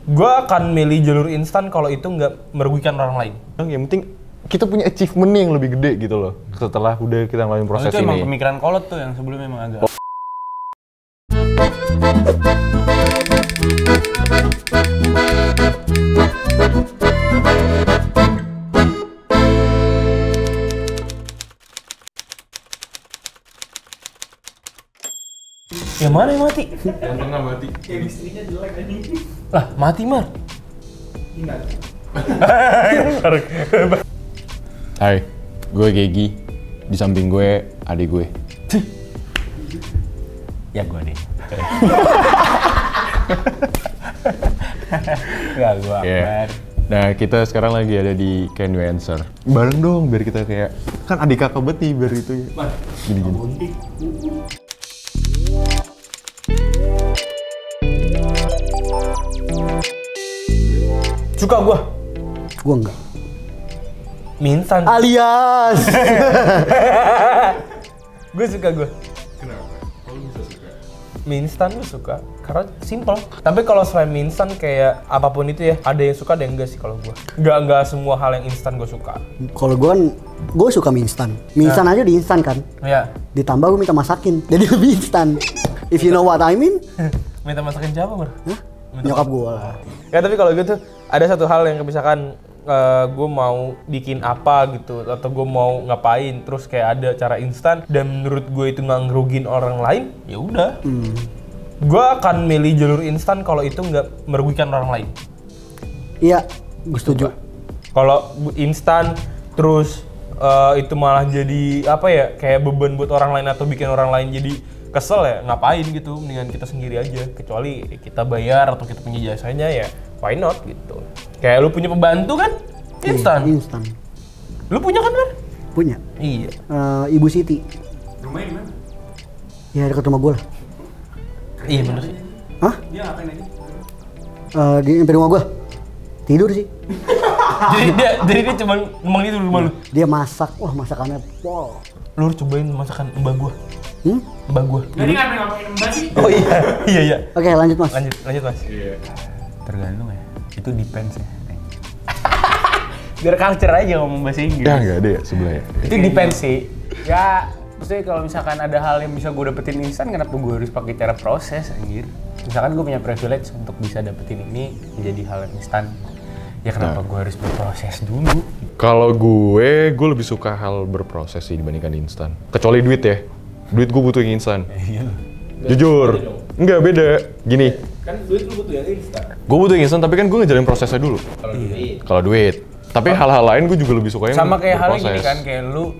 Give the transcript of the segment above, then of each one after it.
Gue akan milih jalur instan kalau itu nggak merugikan orang lain. Yang penting kita punya achievement yang lebih gede gitu loh. Setelah udah kita ngelakuin proses itu ini. emang pemikiran kolot tuh yang sebelumnya emang agak. Yang mana yang mati? Yang tengah mati. Chemistry-nya jelek anjing. Lah, mati Mar. Ingat. Hai, gue Gegi. Di samping gue, adik gue. Ya gue deh. Gak gue Akbar. Nah, kita sekarang lagi ada di Can You Answer. Bareng dong, biar kita kayak kan adik kakak banget nih, biar itu ya. Gini-gini. Suka gue. Gua enggak. Mie instan. Alias. Gue suka gue. Kenapa? Kalau bisa suka? Mie instan gue suka karena simple. Tapi kalau selain mie instan kayak apapun itu ya, ada yang suka ada yang enggak sih kalau gue. Enggak semua hal yang instan gue suka. Kalau gua kan gua suka mie instan. Mie instan aja di instan kan. Ya. Ditambah gua minta masakin. Jadi lebih instan. If you know what I mean. Minta masakin siapa, Mar? Hah? Nyokap gua lah. Ya tapi kalau gitu ada satu hal yang misalkan gue mau bikin apa gitu atau gue mau ngapain terus kayak ada cara instan dan menurut gue itu nggak ngerugin orang lain, ya udah. Gue akan milih jalur instan kalau itu nggak merugikan orang lain. Iya, gua setuju. Kalau instan terus itu malah jadi apa ya kayak beban buat orang lain atau bikin orang lain jadi kesel ya ngapain gitu, mendingan kita sendiri aja. Kecuali kita bayar atau kita punya jasanya ya why not gitu. Kayak lu punya pembantu kan instan. Instan. Lu punya kan Mar? Punya. Iya. Ibu Siti. Rumahnya di mana? Ya dekat rumah gua lah. Iya bener sih. Hah? Dia ngapain aja? Di nyampe rumah gua. Tidur sih. jadi dia cuma ngomong itu di rumah lu. Dia masak. Wah, masakannya pol. Lu cobain masakan mbak gua. Mbak gua. Jadi ngapain mbak sih? Oh iya. Iya. Oke, lanjut Mas. Lanjut Mas. Iya. Tergantung ya. Itu depends ya. Biar culture aja ngomong bahasa Inggris. Ya nggak ada ya sebelah ya. Itu depends sih. Ya, maksudnya kalau misalkan ada hal yang bisa gue dapetin instan, kenapa gue harus pakai cara proses anjir? Misalkan gue punya privilege untuk bisa dapetin ini menjadi hal yang instan. Ya kenapa gue harus berproses dulu? Kalau gue lebih suka hal berproses sih dibandingkan instan. Kecuali duit ya. Duit gue butuh yang instan. Iya. Jujur. Enggak beda. Gini. Kan duit lu butuh yang instan. Gue butuh yang instan tapi kan gue ngejalin prosesnya dulu. Kalau duit. Tapi hal-hal lain gue juga lebih suka yang Sama kayak halnya berproses. gini kan, kayak lu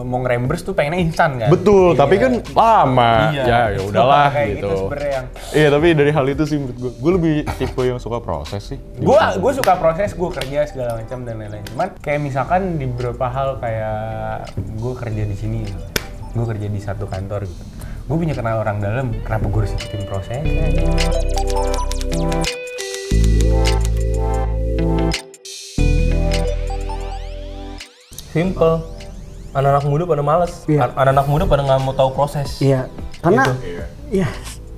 mau ngerembers tuh pengennya instan kan? Betul, Iya. tapi kan lama. Iya. Ya udahlah Kayak gitu. sebenarnya yang Iya, tapi dari hal itu sih menurut gue lebih tipe yang suka proses sih. gue suka proses, gue kerja segala macam dan lain-lain. Cuman kayak misalkan di beberapa hal kayak gue kerja di sini, gue kerja di satu kantor gitu. Gue punya kenal orang dalam, kenapa gue harus ikutin prosesnya? Simple. Anak-anak muda pada males. Iya. Anak-anak muda pada nggak mau tahu proses. Iya. Karena ya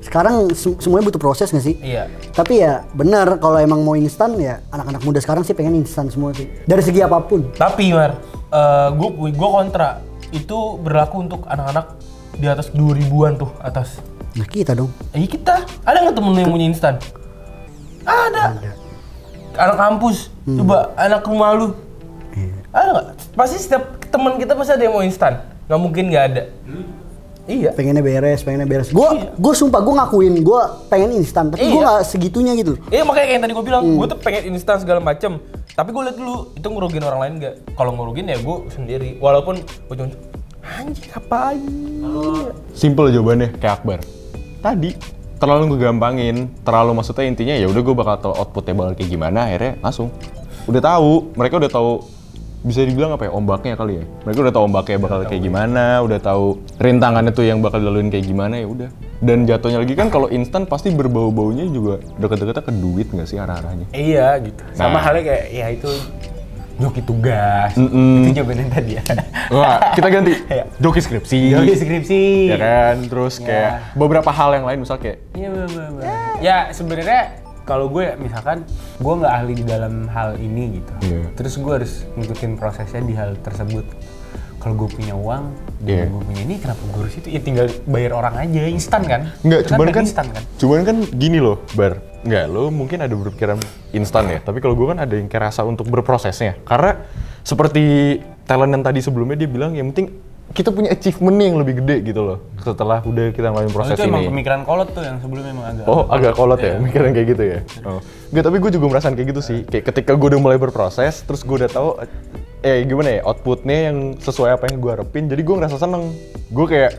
sekarang semuanya butuh proses nggak sih? Iya. Tapi ya benar kalau emang mau instan ya anak-anak muda sekarang sih pengen instan semua sih. Dari segi apapun. Tapi Mar, gue kontra. Itu berlaku untuk anak-anak di atas 2000-an tuh atas. Nah kita dong. Kita ada nggak temen lu yang punya instan? Ada. Anak kampus, coba anak rumah lu. Ada nggak? Pasti setiap teman kita pasti ada yang mau instan. Nggak mungkin nggak ada. Iya. Pengennya beres. Gue sumpah gue ngakuin gue pengen instan, tapi gue Iya. nggak segitunya gitu. Iya makanya kayak yang tadi gue bilang, gue tuh pengen instan segala macem. Tapi gue liat dulu, itu ngerugin orang lain nggak? Kalau ngerugin ya gue sendiri. Walaupun gue cuma anjing ngapain? Simple jawabannya kayak Akbar. Tadi terlalu ngegampangin, terlalu maksudnya intinya ya udah gue bakal tahu outputnya bakal kayak gimana, akhirnya langsung udah tahu, mereka udah tahu bisa dibilang apa ya, ombaknya kali ya. Mereka udah tahu ombaknya bakal kayak gimana, udah tahu rintangannya tuh yang bakal dilaluin kayak gimana, ya udah. Dan jatuhnya lagi kan kalau instan pasti berbau-baunya juga deket-deketnya ke duit nggak sih arah-arahnya. Iya gitu. Sama Nah. halnya kayak ya itu joki tugas. Itu jawabannya tadi ya. Wah, kita ganti. Iya. Joki skripsi. Joki skripsi. Ya kan, terus kayak beberapa hal yang lain misal kayak Iya bener. Ya sebenarnya kalau gue misalkan gue nggak ahli di dalam hal ini gitu, terus gue harus ngikutin prosesnya di hal tersebut. Kalau gue punya uang, dan gue punya ini, kenapa gue harus itu? Ya tinggal bayar orang aja, instan kan? Enggak, Instan kan? Cuman kan gini loh, Bar. Enggak, lo mungkin ada berpikiran instan ya. Tapi kalau gue kan ada yang kayak rasa untuk berprosesnya. Karena seperti talent yang tadi sebelumnya dia bilang, yang penting kita punya achievement yang lebih gede gitu loh. Setelah udah kita ngelakuin proses itu ini. emang pemikiran kolot tuh yang sebelumnya emang agak. Oh, agak kolot ya, mikiran kayak gitu ya. Oh. Enggak, tapi gue juga merasakan kayak gitu sih. Kayak ketika gue udah mulai berproses, terus gue udah tahu gimana ya, outputnya yang sesuai apa yang gue harapin, jadi gue ngerasa seneng. Gue kayak,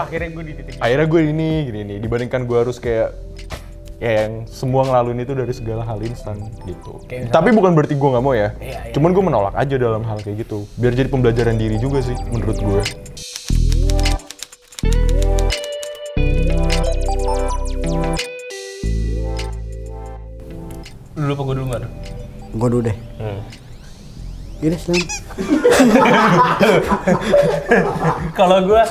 akhirnya gue di titik akhirnya gue gini, dibandingkan gue harus kayak yang semua ngelaluin itu dari segala hal instan gitu. Tapi bukan berarti gue nggak mau ya, cuman gue menolak aja dalam hal kayak gitu, biar jadi pembelajaran diri juga sih menurut gue. Dulu apa gue dulu, Mar? Gue dulu deh. Gini Slam. Kalau gue,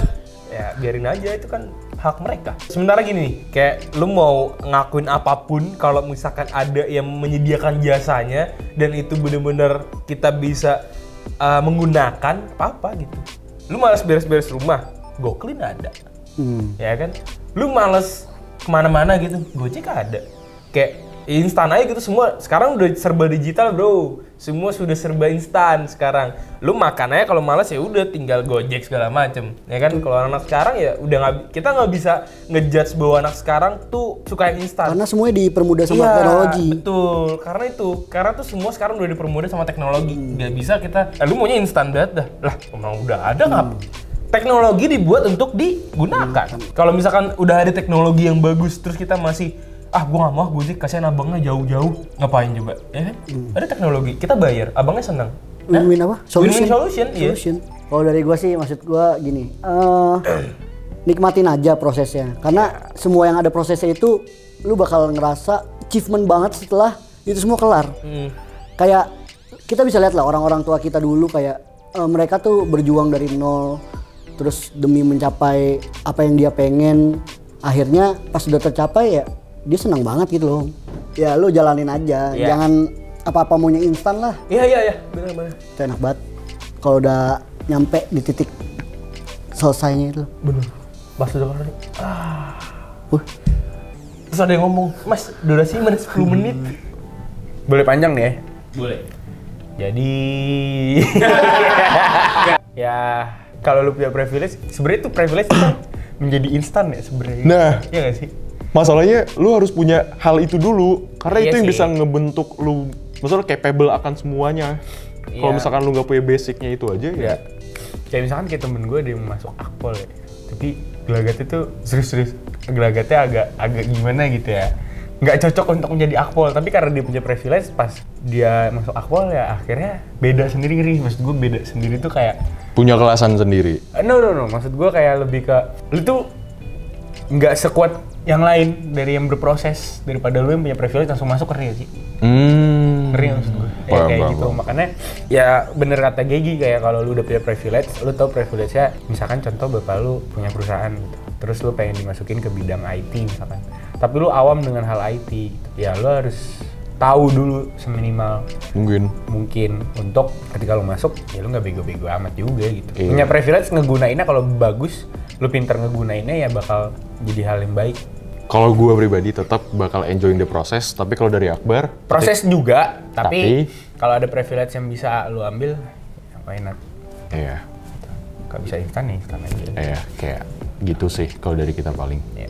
ya biarin aja, itu kan hak mereka. Sementara gini nih, kayak lu mau ngakuin apapun kalau misalkan ada yang menyediakan jasanya dan itu bener-bener kita bisa menggunakan apa gitu. Lu malas beres-beres rumah, Goklin ada. Ya kan? Lu malas kemana-mana gitu, Gojek ada. Kayak instan aja gitu semua. Sekarang udah serba digital, bro. Semua sudah serba instan sekarang. Lu makan aja kalau malas ya udah tinggal Gojek segala macem. Ya kan? Kalau anak sekarang ya udah kita nggak bisa ngejudge bahwa anak sekarang tuh suka yang instan. Karena semuanya dipermudah sama teknologi. Betul. Karena tuh semua sekarang udah dipermudah sama teknologi. Nggak bisa kita, lu maunya instan banget dah. Lah, emang udah ada nggak? Teknologi dibuat untuk digunakan. Kalau misalkan udah ada teknologi yang bagus terus kita masih gue nggak mau Gojek, kasihan abangnya jauh-jauh, ngapain coba, ya kan? Ada teknologi, kita bayar, abangnya senang. Win-win apa? Win-win solution, iya. Kalau dari gue sih, maksud gue gini, nikmatin aja prosesnya, karena semua yang ada prosesnya itu, lu bakal ngerasa achievement banget setelah itu semua kelar. Kayak kita bisa lihat lah orang-orang tua kita dulu kayak mereka tuh berjuang dari nol, terus demi mencapai apa yang dia pengen, akhirnya pas udah tercapai ya dia senang banget gitu loh. Ya lu jalanin aja, jangan apa-apa maunya instan lah. Iya, benar. Itu enak banget kalau udah nyampe di titik selesainya itu. Bener. Pas udah kelar, terus ada yang ngomong, Mas, durasi 10 menit. Boleh panjang nih ya? Boleh. Jadi ya kalau lu punya privilege, sebenarnya itu privilege kan menjadi instan ya sebenarnya. Nah, iya nggak sih? masalahnya lu harus punya hal itu dulu, karena itu yang sih. bisa ngebentuk lu, maksudnya capable akan semuanya. Kalau misalkan lu nggak punya basicnya itu aja ya. Kayak misalkan kayak temen gue dia mau masuk akpol ya, tapi gelagatnya tuh serius-serius, gelagatnya agak gimana gitu ya, nggak cocok untuk menjadi akpol, tapi karena dia punya privilege pas dia masuk akpol ya akhirnya beda sendiri. Maksud gue beda sendiri tuh kayak Punya kelasan sendiri. no, maksud gue kayak lebih ke lu tuh nggak sekuat yang lain dari yang berproses, daripada lu yang punya privilege langsung masuk, ngerti gak sih? Ngerti maksud gue? Kayak gitu, makanya ya bener kata Gegi, kayak kalau lu udah punya privilege, lu tau privilege-nya, misalkan contoh bapak lu punya perusahaan gitu, terus lu pengen dimasukin ke bidang IT misalkan, tapi lu awam dengan hal IT gitu. Ya lu harus tahu dulu seminimal mungkin untuk ketika lu masuk ya lu nggak bego-bego amat juga gitu. Punya privilege ngegunainnya, kalau bagus lu pinter ngegunainnya ya bakal jadi hal yang baik. Kalau gue pribadi tetap bakal enjoying the process, tapi kalau dari Akbar proses juga, tapi kalau ada privilege yang bisa lu ambil, why not? Iya. Gak bisa instan nih, instan aja. Iya, kayak gitu sih kalau dari kita paling. Iya.